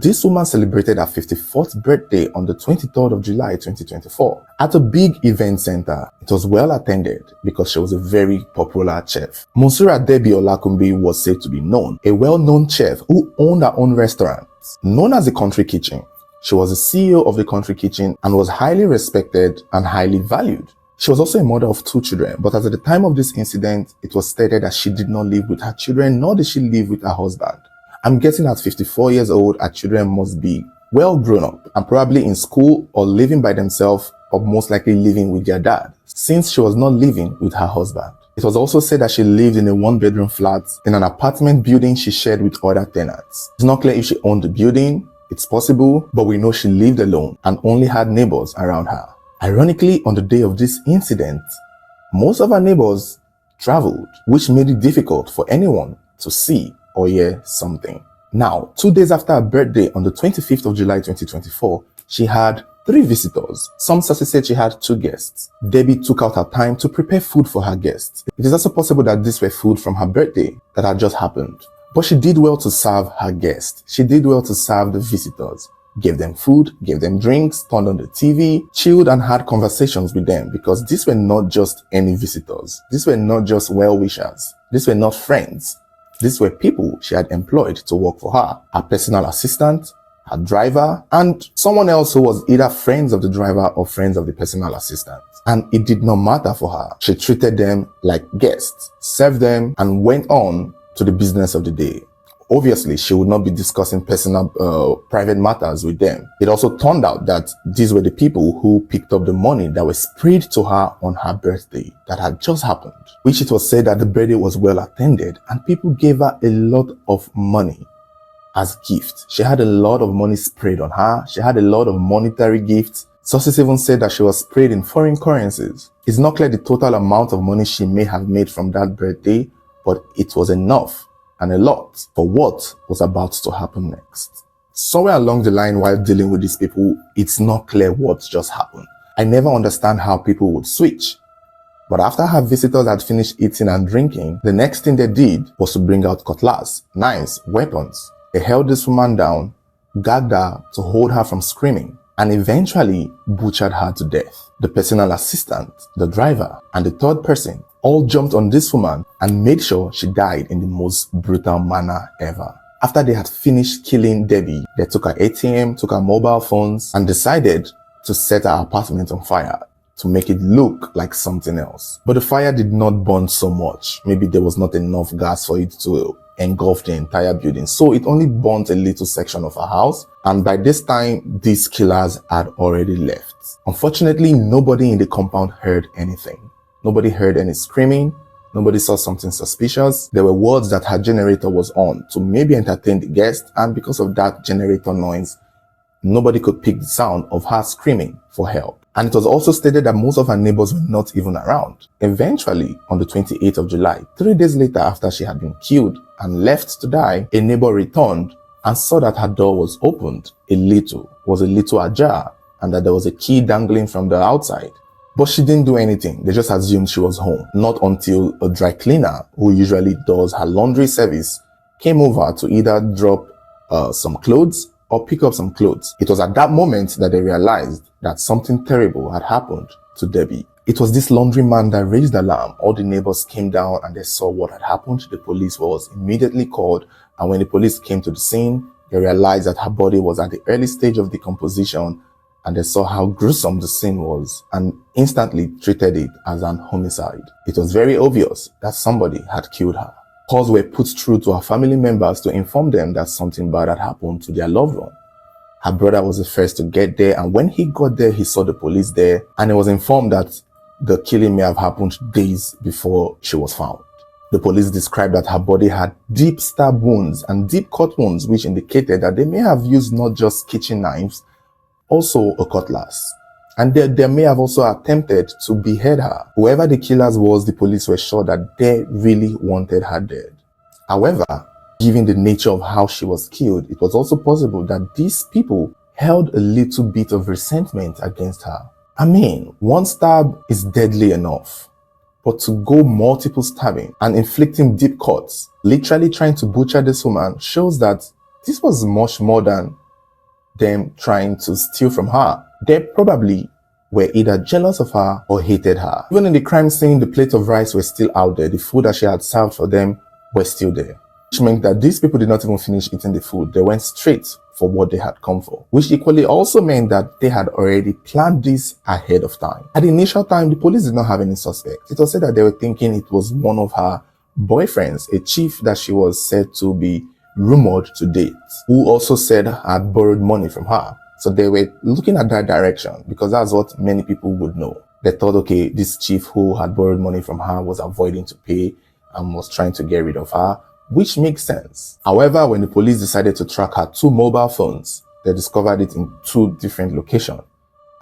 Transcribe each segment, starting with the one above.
This woman celebrated her 54th birthday on the 23rd of July 2024 at a big event center. It was well attended because she was a very popular chef. Monsura Debbie Olakunbi was said to be known, a well-known chef who owned her own restaurant, known as the Country Kitchen. She was the CEO of the Country Kitchen and was highly respected and highly valued. She was also a mother of 2 children, but at the time of this incident, it was stated that she did not live with her children, nor did she live with her husband. I'm guessing at 54 years old, her children must be well grown up and probably in school or living by themselves, or most likely living with their dad, since she was not living with her husband. It was also said that she lived in a 1-bedroom flat in an apartment building she shared with other tenants. It's not clear if she owned the building. It's possible, but we know she lived alone and only had neighbors around her. Ironically, on the day of this incident, most of her neighbors traveled, which made it difficult for anyone to see or hear something. Now, 2 days after her birthday on the 25th of July 2024, she had 3 visitors. Some sources said she had 2 guests. Debbie took out her time to prepare food for her guests. It is also possible that these were food from her birthday that had just happened. But she did well to serve her guests. She did well to serve the visitors. Gave them food, gave them drinks, turned on the TV, chilled and had conversations with them, because these were not just any visitors. These were not just well-wishers. These were not friends. These were people she had employed to work for her. Her personal assistant, her driver, and someone else who was either friends of the driver or friends of the personal assistant. And it did not matter for her. She treated them like guests, served them, and went on to the business of the day. Obviously, she would not be discussing personal, private matters with them. It also turned out that these were the people who picked up the money that was sprayed to her on her birthday that had just happened, which it was said that the birthday was well attended and people gave her a lot of money as gifts. She had a lot of money sprayed on her. She had a lot of monetary gifts. Sources even said that she was sprayed in foreign currencies. It's not clear the total amount of money she may have made from that birthday, but it was enough and a lot for what was about to happen next. Somewhere along the line while dealing with these people, it's not clear what just happened. I never understand how people would switch. But after her visitors had finished eating and drinking, the next thing they did was to bring out cutlass, knives, weapons. They held this woman down, gagged her to hold her from screaming, and eventually butchered her to death. The personal assistant, the driver, and the third person all jumped on this woman and made sure she died in the most brutal manner ever. After they had finished killing Debbie, they took her ATM, took her mobile phones, and decided to set her apartment on fire to make it look like something else. But the fire did not burn so much. Maybe there was not enough gas for it to engulf the entire building. So it only burnt a little section of her house. And by this time, these killers had already left. Unfortunately, nobody in the compound heard anything. Nobody heard any screaming. Nobody saw something suspicious. There were words that her generator was on to maybe entertain the guest, and because of that generator noise, nobody could pick the sound of her screaming for help. And it was also stated that most of her neighbors were not even around. Eventually, on the 28th of July, 3 days later after she had been killed and left to die, a neighbor returned and saw that her door was opened a little ajar, and that there was a key dangling from the outside. But she didn't do anything. They just assumed she was home. Not until a dry cleaner, who usually does her laundry service, came over to either drop some clothes or pick up some clothes. It was at that moment that they realized that something terrible had happened to Debbie. It was this laundryman that raised the alarm. All the neighbors came down and they saw what had happened. The police was immediately called, and when the police came to the scene, they realized that her body was at the early stage of decomposition, and they saw how gruesome the scene was and instantly treated it as an homicide. It was very obvious that somebody had killed her. Calls were put through to her family members to inform them that something bad had happened to their loved one. Her brother was the first to get there, and when he got there, he saw the police there, and he was informed that the killing may have happened days before she was found. The police described that her body had deep stab wounds and deep cut wounds, which indicated that they may have used not just kitchen knives, also a cutlass. And they may have also attempted to behead her. Whoever the killers was, the police were sure that they really wanted her dead. However, given the nature of how she was killed, it was also possible that these people held a little bit of resentment against her. I mean, one stab is deadly enough, but to go multiple stabbing and inflicting deep cuts, literally trying to butcher this woman, shows that this was much more than them trying to steal from her. They probably were either jealous of her or hated her. Even in the crime scene, the plate of rice was still out there. The food that she had served for them was still there, which meant that these people did not even finish eating the food. They went straight for what they had come for, which equally also meant that they had already planned this ahead of time. At the initial time, the police did not have any suspects. It was said that they were thinking it was one of her boyfriends, a chief that she was said to be rumored to date, who also said had borrowed money from her. So they were looking at that direction because that's what many people would know. They thought, okay, this chief who had borrowed money from her was avoiding to pay and was trying to get rid of her, which makes sense. However, when the police decided to track her 2 mobile phones, they discovered it in 2 different locations.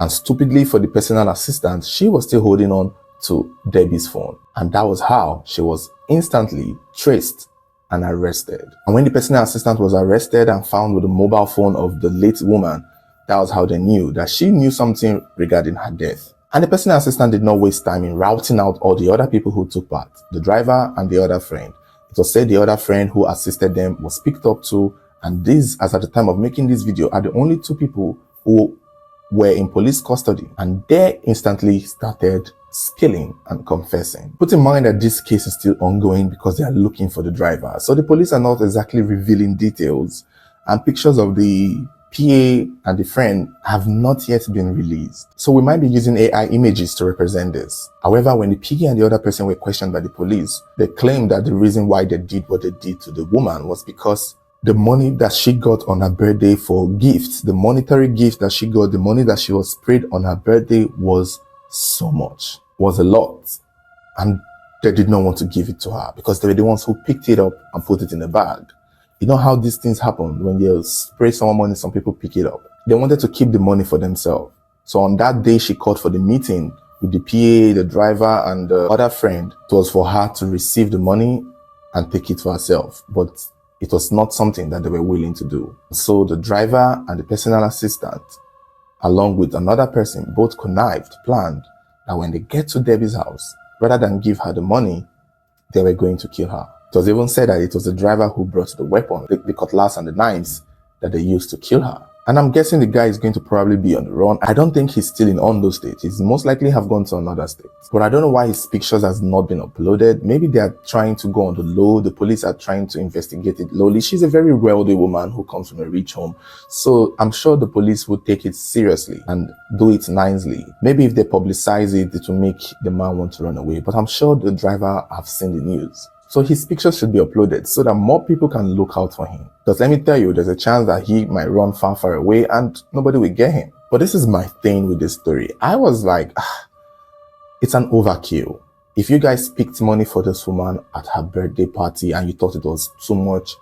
And stupidly for the personal assistant, she was still holding on to Debbie's phone. And that was how she was instantly traced and arrested. And when the personal assistant was arrested and found with the mobile phone of the late woman, that was how they knew that she knew something regarding her death. And the personal assistant did not waste time in routing out all the other people who took part, the driver and the other friend. It was said the other friend who assisted them was picked up too, and these, as at the time of making this video, are the only 2 people who were in police custody, and they instantly started spilling and confessing. Put in mind that this case is still ongoing because they are looking for the driver. So the police are not exactly revealing details, and pictures of the PA and the friend have not yet been released. So we might be using AI images to represent this. However, when the PA and the other person were questioned by the police, they claimed that the reason why they did what they did to the woman was because the money that she got on her birthday for gifts, the monetary gift that she got, the money that she was sprayed on her birthday was so much, was a lot. And they did not want to give it to her because they were the ones who picked it up and put it in a bag. You know how these things happen when you spray someone money, some people pick it up. They wanted to keep the money for themselves. So on that day, she called for the meeting with the PA, the driver, and the other friend. It was for her to receive the money and take it for herself. But it was not something that they were willing to do. So the driver and the personal assistant, along with another person, both connived, planned that when they get to Debbie's house, rather than give her the money, they were going to kill her. It was even said that it was the driver who brought the weapon, the cutlass and the knives that they used to kill her. And I'm guessing the guy is going to probably be on the run. I don't think he's still in Ondo State. He's most likely have gone to another state. But I don't know why his pictures has not been uploaded. Maybe they are trying to go on the low. The police are trying to investigate it lowly. She's a very wealthy woman who comes from a rich home. So I'm sure the police would take it seriously and do it nicely. Maybe if they publicize it, it will make the man want to run away. But I'm sure the driver have seen the news. So his pictures should be uploaded so that more people can look out for him. Because let me tell you, there's a chance that he might run far, far away and nobody will get him. But this is my thing with this story. I was like, it's an overkill. If you guys picked money for this woman at her birthday party and you thought it was too much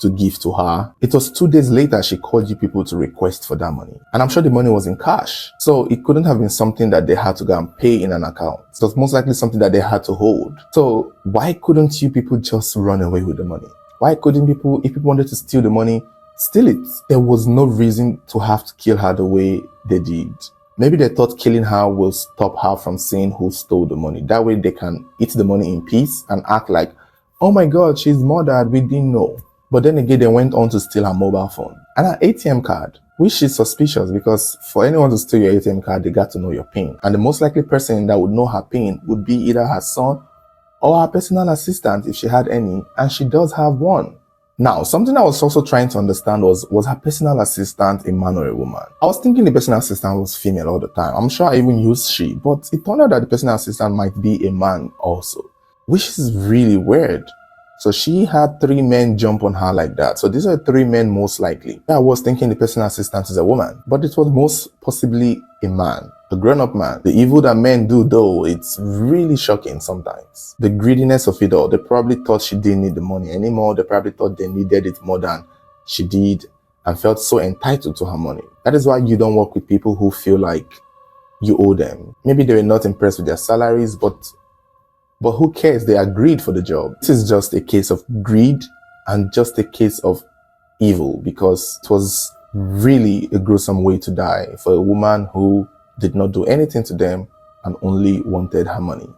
to give to her, it was 2 days later she called you people to request for that money. And I'm sure the money was in cash. So it couldn't have been something that they had to go and pay in an account. It was most likely something that they had to hold. So why couldn't you people just run away with the money? Why couldn't people, if people wanted to steal the money, steal it? There was no reason to have to kill her the way they did. Maybe they thought killing her will stop her from saying who stole the money. That way they can eat the money in peace and act like, oh my God, she's murdered, we didn't know. But then again, they went on to steal her mobile phone and her ATM card, which is suspicious because for anyone to steal your ATM card, they got to know your PIN. And the most likely person that would know her PIN would be either her son or her personal assistant if she had any, and she does have one. Now, something I was also trying to understand was her personal assistant a man or a woman? I was thinking the personal assistant was female all the time. I'm sure I even used she, but it turned out that the personal assistant might be a man also, which is really weird. So she had 3 men jump on her like that. So these are 3 men most likely. I was thinking the personal assistant is a woman, but it was most possibly a man, a grown-up man. The evil that men do though, it's really shocking sometimes. The greediness of it all. They probably thought she didn't need the money anymore. They probably thought they needed it more than she did and felt so entitled to her money. That is why you don't work with people who feel like you owe them. Maybe they were not impressed with their salaries, but who cares? They agreed for the job. This is just a case of greed and just a case of evil because it was really a gruesome way to die for a woman who did not do anything to them and only wanted her money.